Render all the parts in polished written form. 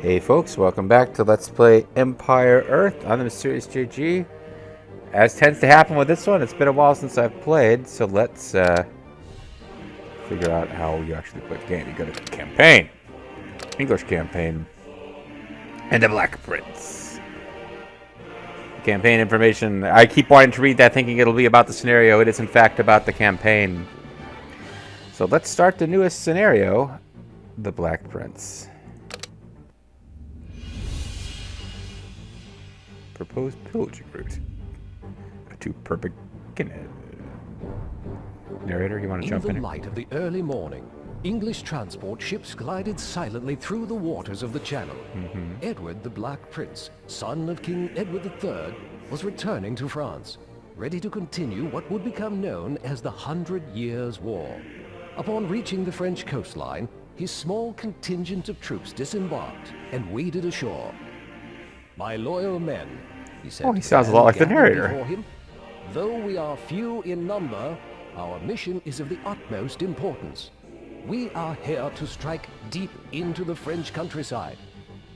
Hey folks, welcome back to Let's Play Empire Earth. I'm the Mysterious JG. As tends to happen with this one, it's been a while since I've played, so let's figure out how you actually play the game. You go to campaign, English campaign, and the Black Prince. Campaign information. I keep wanting to read that thinking it'll be about the scenario. It is in fact about the campaign. So let's start the newest scenario, the Black Prince. Proposed pillaging route to perfect. Narrator, you want to jump in? In the light of the early morning, English transport ships glided silently through the waters of the Channel. Edward the Black Prince, son of King Edward III, was returning to France, ready to continue what would become known as the 100 Years' War. Upon reaching the French coastline, his small contingent of troops disembarked and waded ashore. "My loyal men," he said. Oh, he sounds a lot like the narrator. Him, "though we are few in number, our mission is of the utmost importance. We are here to strike deep into the French countryside,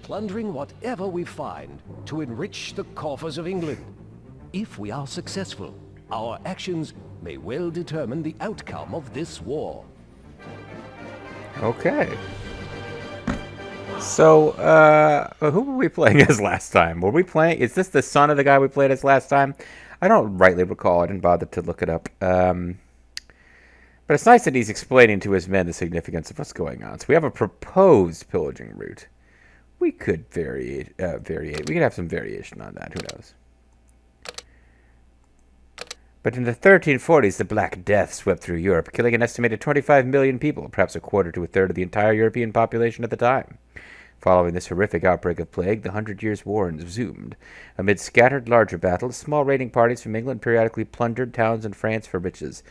plundering whatever we find to enrich the coffers of England. If we are successful, our actions may well determine the outcome of this war." Okay. So, who were we playing as last time? Were we playing... Is this the son of the guy we played as last time? I don't rightly recall. I didn't bother to look it up. But it's nice that he's explaining to his men the significance of what's going on. So we have a proposed pillaging route. We could variate. We could have some variation on that. Who knows? But in the 1340s, the Black Death swept through Europe, killing an estimated 25 million people, perhaps a quarter to a third of the entire European population at the time. Following this horrific outbreak of plague, the 100 Years' War resumed. Amid scattered larger battles, small raiding parties from England periodically plundered towns in France for riches,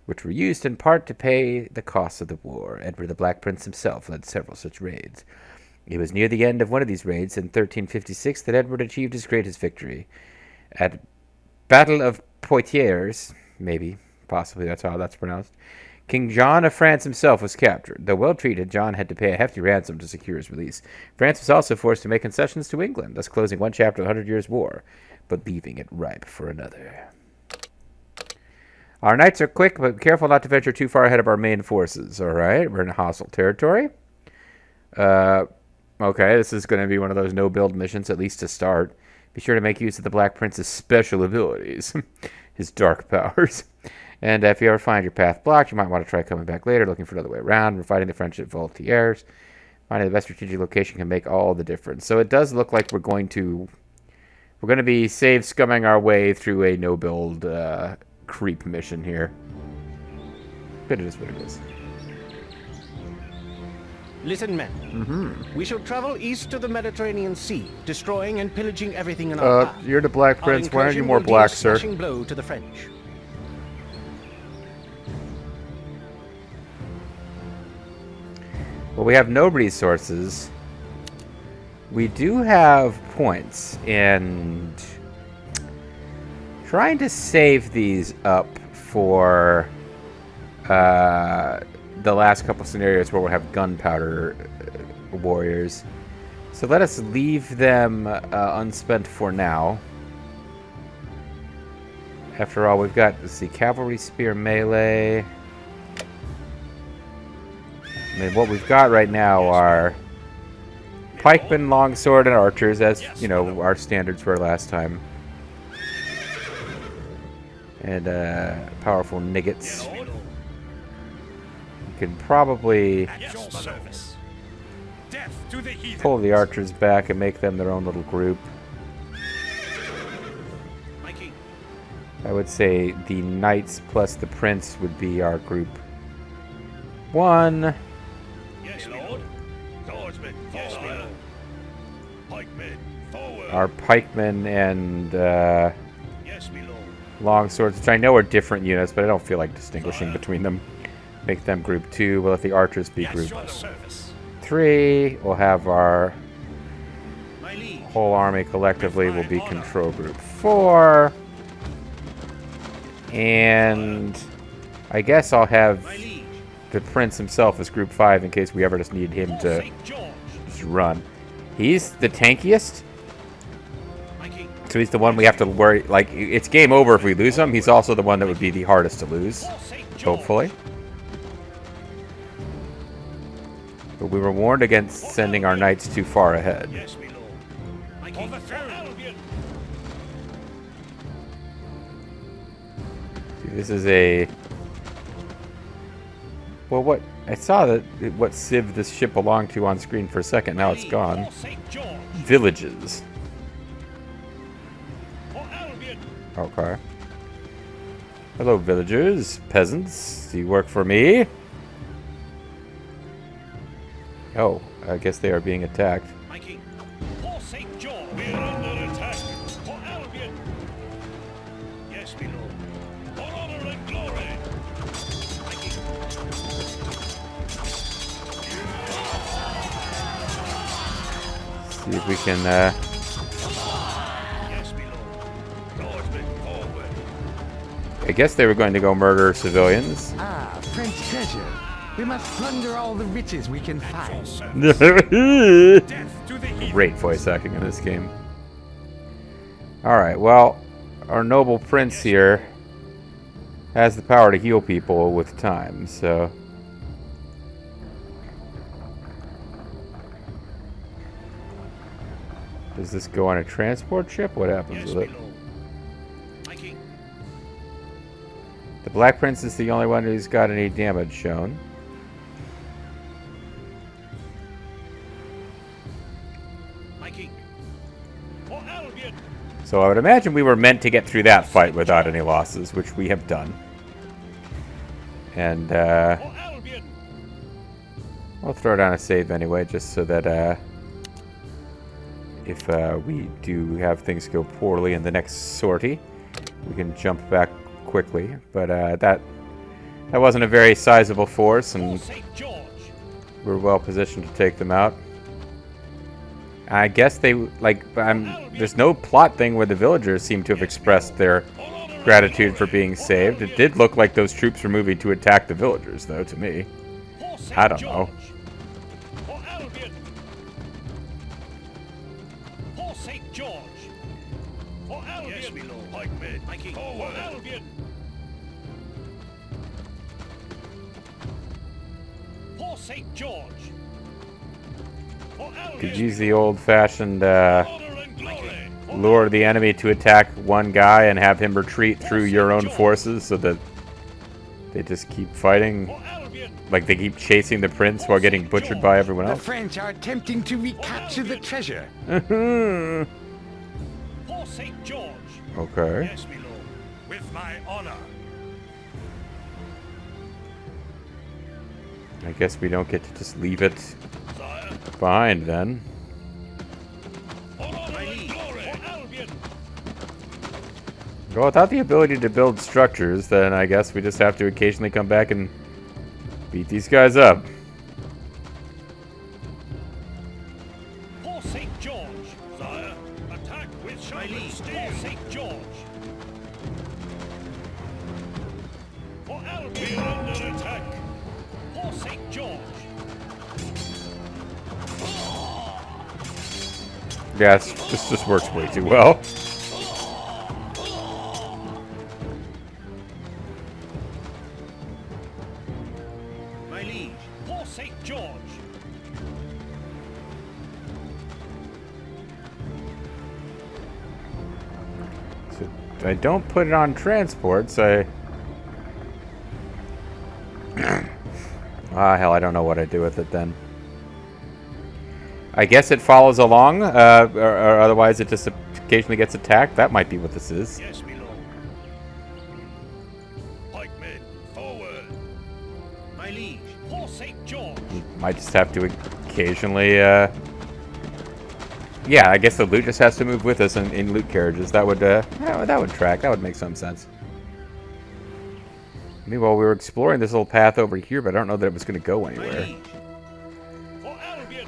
which were used in part to pay the costs of the war. Edward the Black Prince himself led several such raids. It was near the end of one of these raids, in 1356, that Edward achieved his greatest victory. At Battle of Poitiers, possibly that's how that's pronounced, King John of France himself was captured. Though well treated, John had to pay a hefty ransom to secure his release. France was also forced to make concessions to England, thus closing one chapter of the 100 Years' War, but leaving it ripe for another. Our knights are quick, but careful not to venture too far ahead of our main forces. All right, we're in hostile territory. Okay, this is going to be one of those no-build missions, at least to start. Be sure to make use of the Black Prince's special abilities, his dark powers. And if you ever find your path blocked, you might want to try coming back later, looking for another way around. We're fighting the French at Volcanos. Finding the best strategic location can make all the difference. So it does look like we're going to be save scumming our way through a no-build creep mission here. But it is what it is. Listen, men. We shall travel east to the Mediterranean Sea, destroying and pillaging everything in our path. You're the Black Prince. Why aren't you more black, sir? Smashing blow to the French. Well, we have no resources. We do have points, and trying to save these up for the last couple scenarios where we'll have gunpowder warriors. So let us leave them unspent for now. After all, we've got, let's see, cavalry, spear, melee. I mean, what we've got right now are pikemen, longsword, and archers, as, you know, our standards were last time. And powerful niggets. You can probably pull the archers back and make them their own little group. I would say the knights plus the prince would be our group 1. Yes, Lord. Swordsman, yes, my lord. Pikemen, forward. Our pikemen and Yes, my lord. longswords, which I know are different units, but I don't feel like distinguishing between them. Make them group 2. We'll let the archers be group 3. We'll have our whole army collectively will be control group 4. And I guess I'll have the prince himself as group 5 in case we ever just need him to just run. He's the tankiest. My king. So he's the one we have to worry. Like, it's game over if we lose him. He's also the one that would be the hardest to lose. For St. George. Hopefully. But we were warned against sending our knights too far ahead. Yes, my lord. My king. For Albion. See, this is a... Well, what... I saw that what civ this ship belonged to on screen for a second. Now it's gone. For St. George. Villages. For Albion. Okay. Hello, villagers, peasants. Do you work for me? Oh, I guess they are being attacked. My king. For St. George. We're under attack. For Albion. Yes, my lord. For honor and glory. My king. See if we can, Yes, my lord. Swordsman, forward. I guess they were going to go murder civilians. Ah, French treasure. We must plunder all the riches we can find. Death to the evil. Great voice acting in this game. Alright, well, our noble prince here has the power to heal people with time, so... Does this go on a transport ship? What happens Yes, with my it? lord. My king. The Black Prince is the only one who's got any damage shown. My king. For Albion. So I would imagine we were meant to get through that fight without any losses, which we have done. And, For Albion. I'll throw down a save anyway, just so that, if we do have things go poorly in the next sortie, we can jump back quickly. But that wasn't a very sizable force, For and St. George. we're well positioned to take them out. I guess they, like, there's no plot thing where the villagers seem to have expressed their gratitude for being saved. It did look like those troops were moving to attack the villagers, though, to me. For St. I don't know. George. For Albion. For St. George. For Albion. Yes, my lord. Pikemen. My king. Forward. For Albion. For St. George. For Albion. Could use the old-fashioned, Honor and glory. For lure the enemy to attack one guy and have him retreat through your own forces so that they just keep fighting. For Albion. Like they keep chasing the prince while getting butchered by everyone The else. French are attempting to recapture the treasure. For St. George. Okay. Yes, my lord. With my honor. I guess we don't get to just leave it Sire. behind then. Honor and glory. For Albion. Well, without the ability to build structures, then I guess we just have to occasionally come back and beat these guys up. For St. George. Sire. Attack with sharpened steel. For St. George. For Albion. We're under attack. For St. George. Yeah, this just works way too well. My liege. For St. George. So I don't put it on transports. Hell, I don't know what I do with it then. I guess it follows along, or otherwise it just occasionally gets attacked. That might be what this is. Yes, my lord. Pikemen. Forward. My liege. For St. George. Might just have to occasionally, yeah, I guess the loot just has to move with us in loot carriages. That would, yeah, that would track. That would make some sense. Meanwhile, we were exploring this little path over here, but I don't know that it was going to go My anywhere. liege. For Albion.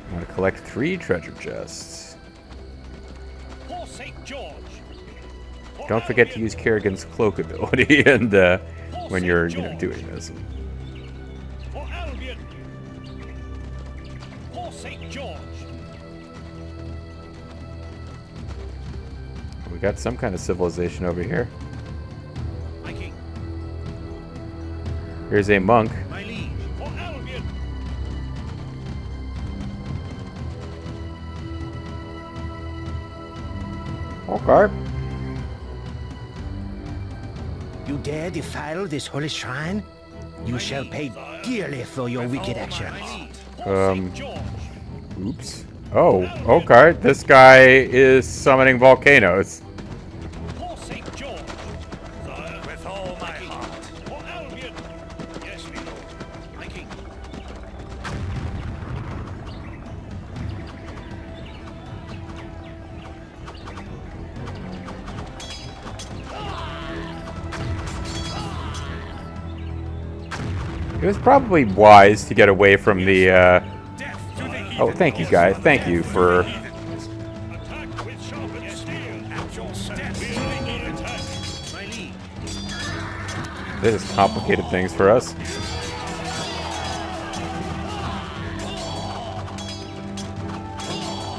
I want to collect 3 treasure chests. For St. George. For Don't forget to Albion. use Kerrigan's cloak ability and when you're, doing this. Albion. For St. George. We got some kind of civilization over here. My king. Here's a monk. My liege. For Albion. Okay. You dare defile this holy shrine? You shall pay dearly for your wicked actions. For St. George. Oops. Oh, okay. This guy is summoning volcanoes. For St. George. Sire, with all my heart. For Albion. Yes, my lord. My king. It was probably wise to get away from the, Death to the heathen. Oh, thank you, guys. Thank you for... Attack with sharpened steel. At your service. We are under attack. My liege. This has complicated things for us.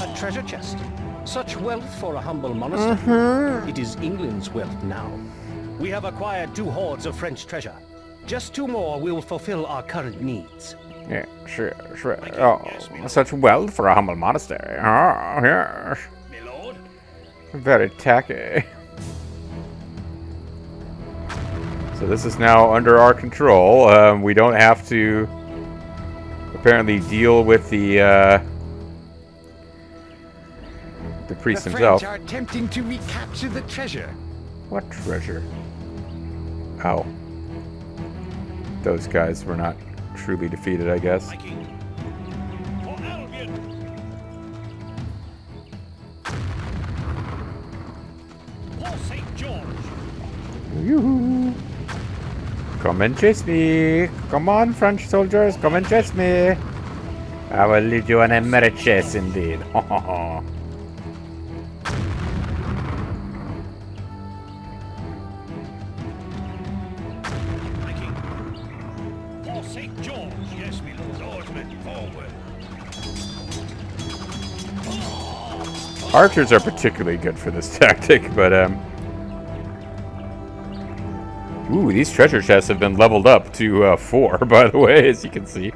A treasure chest. Such wealth for a humble monastery. It is England's wealth now. We have acquired 2 hoards of French treasure. Just 2 more will fulfill our current needs. Yeah, sure. Oh, such wealth for a humble monastery. Oh, yes. My lord. Very tacky. So this is now under our control. We don't have to apparently deal with the priest The himself. French are attempting to recapture the treasure. What treasure? Oh. Those guys were not truly defeated, I guess. My king. For Albion. For St. George. Yoo-hoo. Come and chase me. Come on, French soldiers, come and chase me. I will lead you on a merry chase indeed. My king. For St. George. Yes, my lord. Swordsmen, forward. Archers are particularly good for this tactic, but ooh, these treasure chests have been leveled up to 4, by the way, as you can see.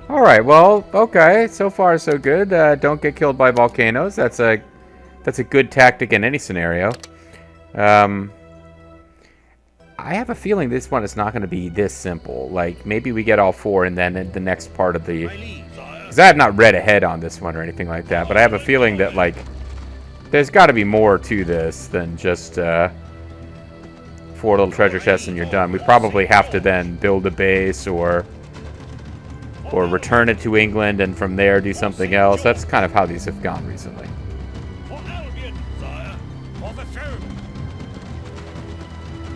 Alright, well, okay, so far so good. Don't get killed by volcanoes. That's a good tactic in any scenario. I have a feeling this one is not going to be this simple. Like, maybe we get all 4 and then in the next part of the... My liege. Because I have not read ahead on this one or anything like that, but I have a feeling that, like, there's got to be more to this than just 4 little treasure chests and you're done. We probably have to then build a base or return it to England and from there do something else. That's kind of how these have gone recently. For Albion. Sire. For the throne.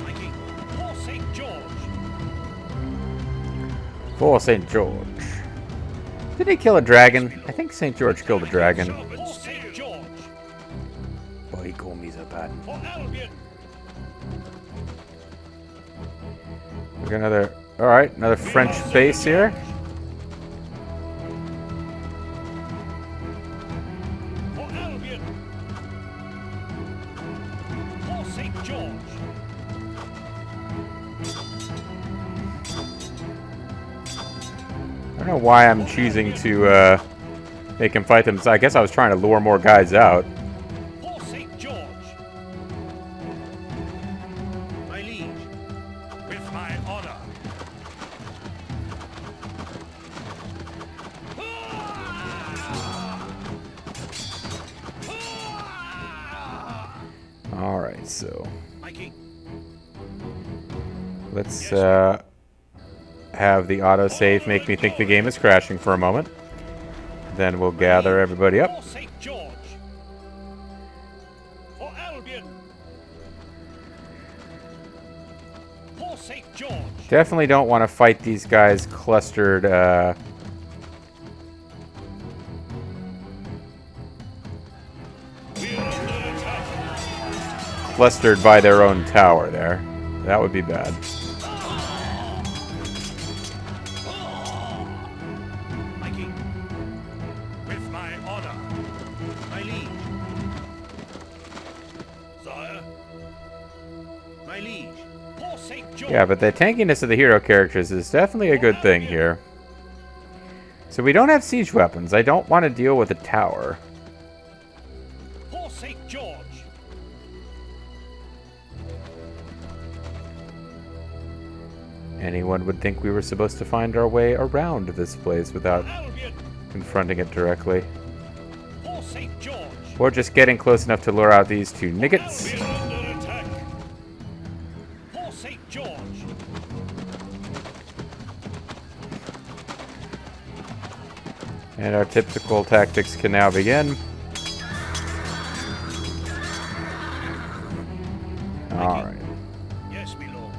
My king. For St. George. For St. George. Did he kill a dragon? I think St. George killed a dragon. For St. George. Boy, he called me so bad. For Albion. We got another... Alright, another French base here. For Albion. For St. George. I don't know why I'm choosing to make him fight them. So I guess I was trying to lure more guys out. For St. George. My liege. With my honor. Alright, so My king. let's have the autosave make me think the game is crashing for a moment. Then we'll gather everybody up. For St. George. For Albion. For St. George. Definitely don't want to fight these guys clustered We are under attack. clustered by their own tower there. That would be bad. Yeah, but the tankiness of the hero characters is definitely a good thing here. So we don't have siege weapons. I don't want to deal with a tower. For St. George. Anyone would think we were supposed to find our way around this place without Albion. confronting it directly. For St. George. Or just getting close enough to lure out these two niggots. We're under attack. For St. George. And our typical tactics can now begin. Alright. Yes, my lord.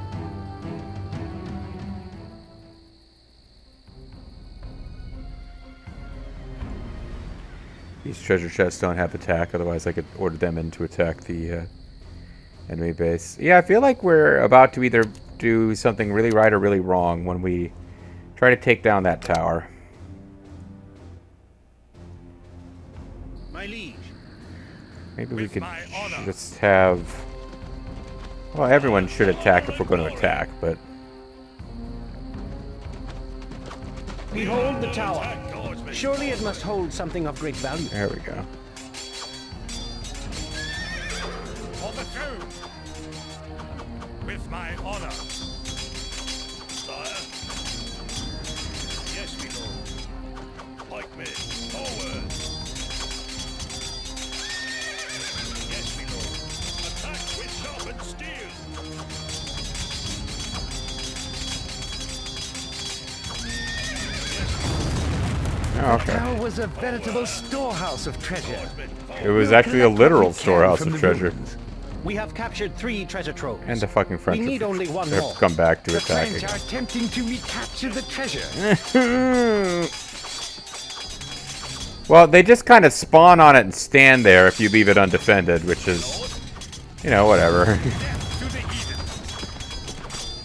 These treasure chests don't have attack, otherwise I could order them in to attack the enemy base. Yeah, I feel like we're about to either do something really right or really wrong when we try to take down that tower. My liege. Maybe we With could my honor. just have... Well, everyone should attack if we're going to attack, but... Behold the tower. Attack, Guardsmen. Surely it must hold something of great value. There we go. For the throne. With my honor. Sire. Yes, my lord. Pikemen, forward. Yes, my lord. Attack with sharpened steel. Oh, okay. Tower was a veritable storehouse of treasure. It was actually a literal storehouse From of the treasure. ruins. We have captured 3 treasure troves. And the fucking French We need only one have more. come back to The attack French again. are attempting to recapture the treasure. Well, they just kind of spawn on it and stand there if you leave it undefended, which is, you know, whatever. To the Eden.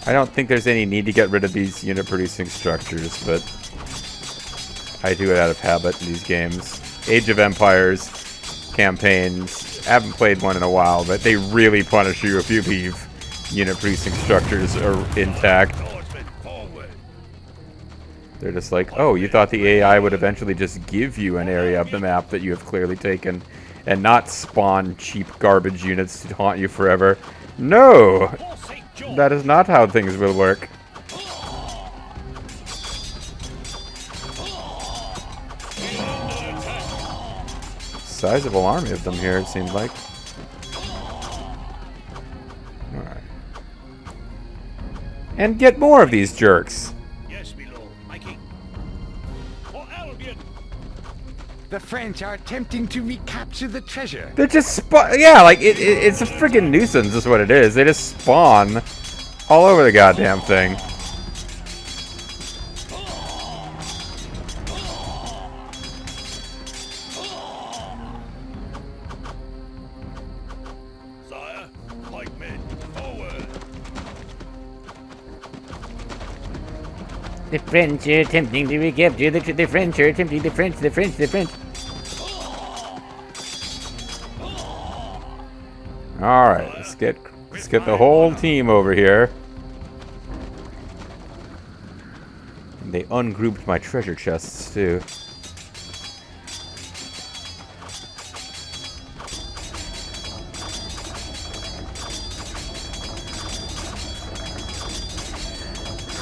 I don't think there's any need to get rid of these unit-producing structures, but I do it out of habit in these games. Age of Empires campaigns, I haven't played one in a while, but they really punish you if you leave unit-producing structures are intact. Guardsmen, forward. They're just like, oh, you thought the AI would eventually just give you an area of the map that you have clearly taken and not spawn cheap garbage units to haunt you forever. No! For St. George. That is not how things will work. Sizable army of them here, it seems like. Alright. And get more of these jerks. Yes, my lord. My king. For Albion. The French are attempting to recapture the treasure. They're just yeah, like it's a freaking nuisance is what it is. They just spawn all over the goddamn thing. Sire, pikemen, forward. The French are attempting to recapture the French are attempting the French. All right, let's get the whole team over here. And they ungrouped my treasure chests too.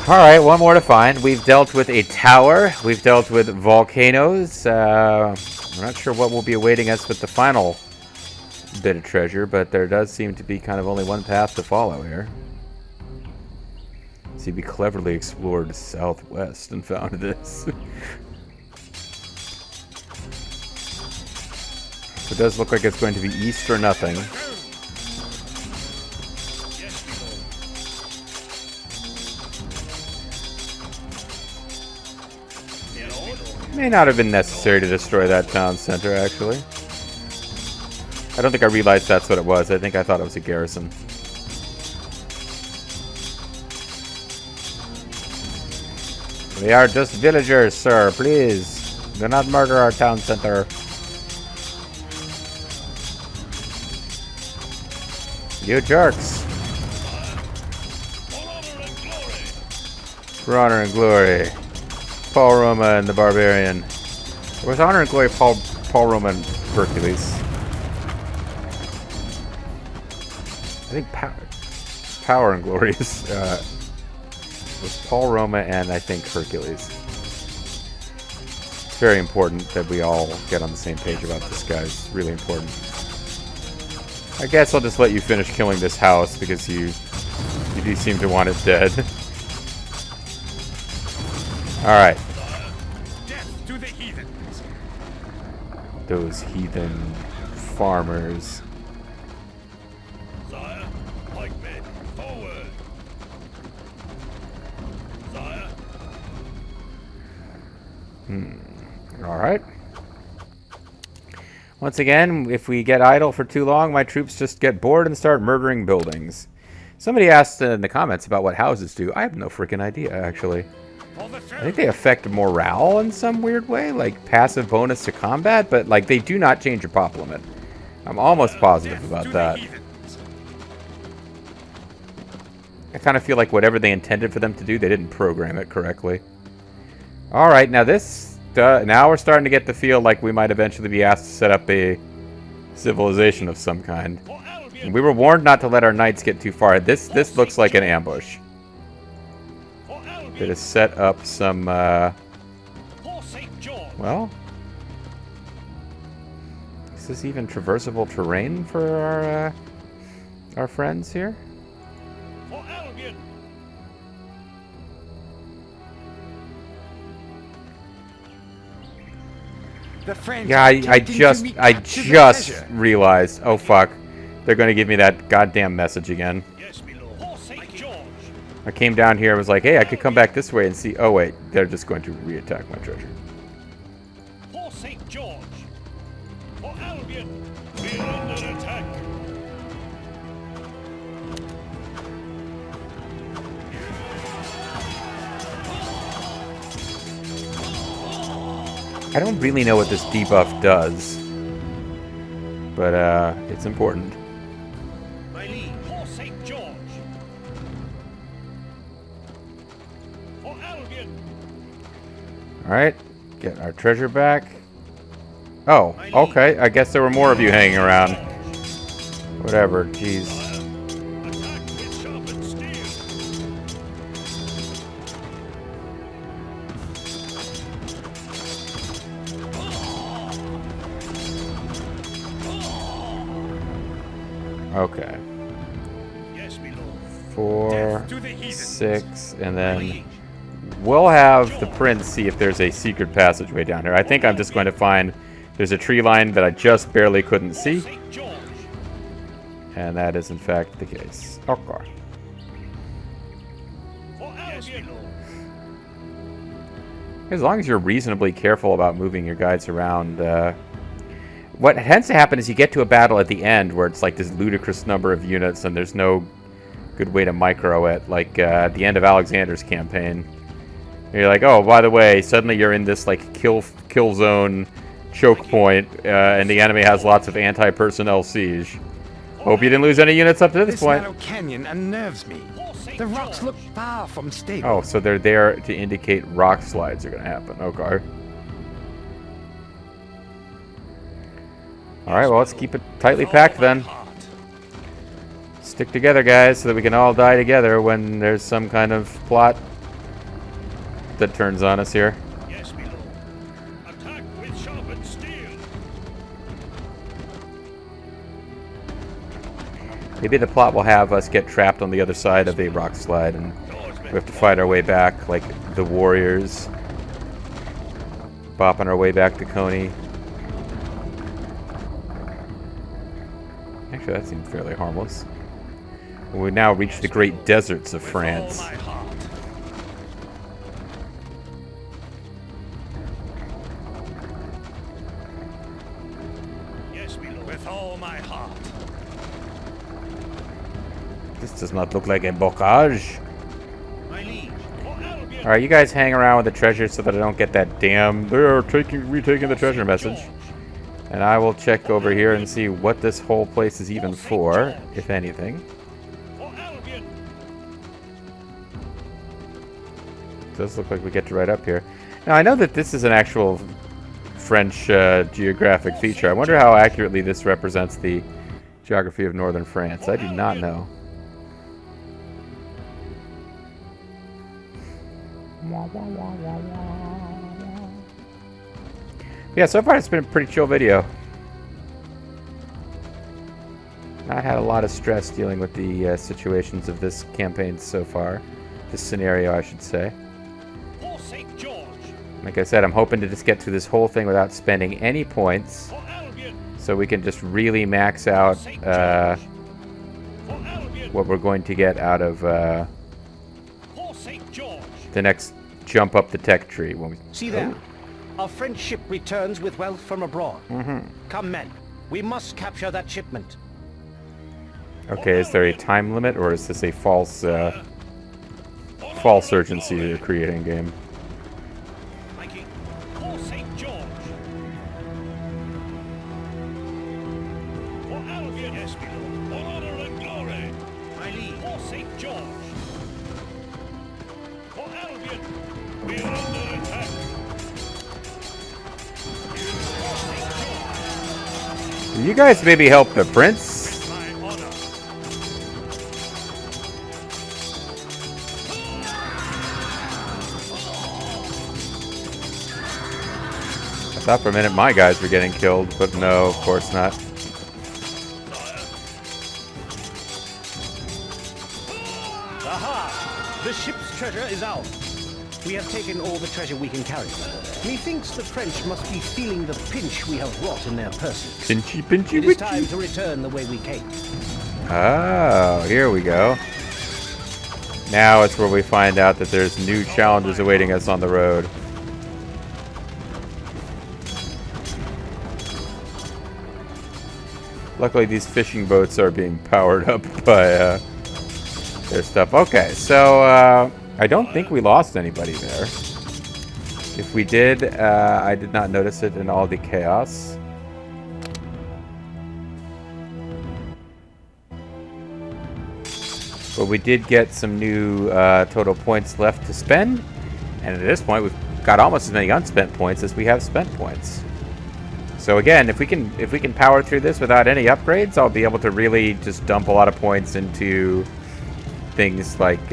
Alright, one more to find. We've dealt with a tower. We've dealt with volcanoes. I'm not sure what will be awaiting us with the final bit of treasure, but there does seem to be kind of only one path to follow here. See, we cleverly explored southwest and found this. It does look like it's going to be east or nothing. Yes, my lord. Yes, my lord. May not have been necessary to destroy that town center, actually. I don't think I realized that's what it was. I think I thought it was a garrison. We are just villagers, sir. Please, do not murder our town center. You jerks. For honor For honor and glory. Paul Roma and the Barbarian. With honor and glory, Paul Roma and Hercules. I think power and glory is was Paul Roma and I think Hercules. It's very important that we all get on the same page about this, guys. Really important. I guess I'll just let you finish killing this house because you do seem to want it dead. Alright. Death to the heathens. Those heathen farmers. Sire, pikemen, forward. Sire. Alright. Once again, if we get idle for too long, my troops just get bored and start murdering buildings. Somebody asked in the comments about what houses do. I have no freaking idea, actually. I think they affect morale in some weird way, like passive bonus to combat, but like they do not change your pop limit. I'm almost positive about that. I kind of feel like whatever they intended for them to do, they didn't program it correctly. Alright, now this... now we're starting to get the feel like we might eventually be asked to set up a civilization of some kind. And we were warned not to let our knights get too far. This looks like an ambush. They just set up some, well... Is this even traversable terrain for our friends here? The French Yeah, I just realized. Oh fuck, they're gonna give me that goddamn message again. Yes, my lord. St. George. I came down here. I was like, hey, I could come back this way and see. Oh wait, they're just going to re-attack my treasure. For St. George. For Albion. We're under attack. I don't really know what this debuff does, but it's important. My liege. For St. George. For Albion. All right, get our treasure back. Oh, okay. I guess there were more of you hanging around. Whatever. Jeez. Attack with sharpened steel. Okay. Yes, my lord. 4, To the heathens. 6, and then we'll have the prince see if there's a secret passageway down here. I think I'm just going to find there's a tree line that I just barely couldn't see, St. George. and that is in fact the case. Okay. For Albion. As long as you're reasonably careful about moving your guys around, what tends to happen is you get to a battle at the end where it's like this ludicrous number of units and there's no good way to micro it, like at the end of Alexander's campaign. You're like, oh, by the way, suddenly you're in this like kill zone choke point, and the enemy has lots of anti-personnel siege. Hope you didn't lose any units up to this This point. narrow canyon unnerves me. The rocks look far from stable. Oh, so they're there to indicate rock slides are going to happen. Okay. Alright, well, let's keep it tightly packed then. Stick together, guys, so that we can all die together when there's some kind of plot that turns on us here. Yes, my lord. Attack with sharpened steel. Maybe the plot will have us get trapped on the other side of a rock slide and we have to fight our way back like the warriors. Bopping our way back to Coney. Actually, that seemed fairly harmless. We now reach the great deserts of France. All my heart. Yes, my lord. With all my heart. This does not look like a bocage. My liege. For Albion. Alright, you guys hang around with the treasure so that I don't get that damn they're retaking the treasure message. And I will check over here and see what this whole place is even for, if anything. For Albion. does look like we get to right up here. Now, I know that this is an actual French geographic feature. I wonder how accurately this represents the geography of northern France. I do not know. Yeah, so far it's been a pretty chill video. Not had a lot of stress dealing with the situations of this campaign so far. This scenario, I should say. For St. George. Like I said, I'm hoping to just get through this whole thing without spending any points, For Albion. so we can just really max out For Albion. what we're going to get out of For St. George. the next jump up the tech tree. When we... See there. Our French ship returns with wealth from abroad. Come, men. We must capture that shipment. Okay, is there a time limit, or is this a false urgency you're creating game? Mikey. For St. George. For Albion. Yes, my lord. For honor and glory. My liege. For St. George. For Albion. We are under attack. Can you guys maybe help the prince? My honor. I thought for a minute my guys were getting killed, but no, of course not. Aha! The ship's treasure is ours. We have taken all the treasure we can carry. Methinks the French must be feeling the pinch we have wrought in their purses. Pinchy, pinchy, It is witchy. time to return the way we came. Oh, here we go. Now it's where we find out that there's new challenges awaiting us on the road. Luckily, these fishing boats are being powered up by their stuff. Okay, so I don't think we lost anybody there. If we did, I did not notice it in all the chaos. But we did get some new total points left to spend. And at this point, we've got almost as many unspent points as we have spent points. So again, if we can power through this without any upgrades, I'll be able to really just dump a lot of points into things like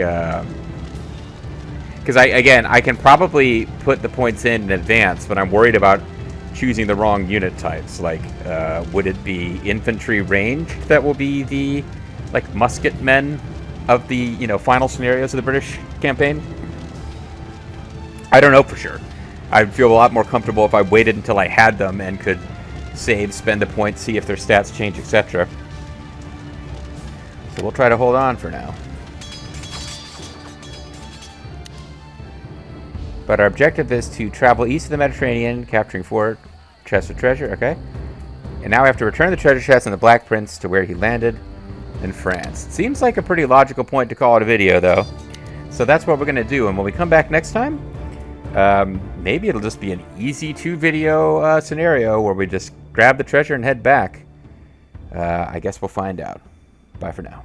because I can probably put the points in advance, but I'm worried about choosing the wrong unit types. Like, would it be infantry ranged that will be the like musket men of the final scenarios of the British campaign? I don't know for sure. I'd feel a lot more comfortable if I waited until I had them and could save, spend the points, see if their stats change, etc. So we'll try to hold on for now. But our objective is to travel east of the Mediterranean, capturing 4 chests of treasure, okay? And now we have to return the treasure chest and the Black Prince to where he landed in France. It seems like a pretty logical point to call it a video, though. So that's what we're going to do. And when we come back next time, maybe it'll just be an easy 2-video scenario where we just grab the treasure and head back. I guess we'll find out. Bye for now.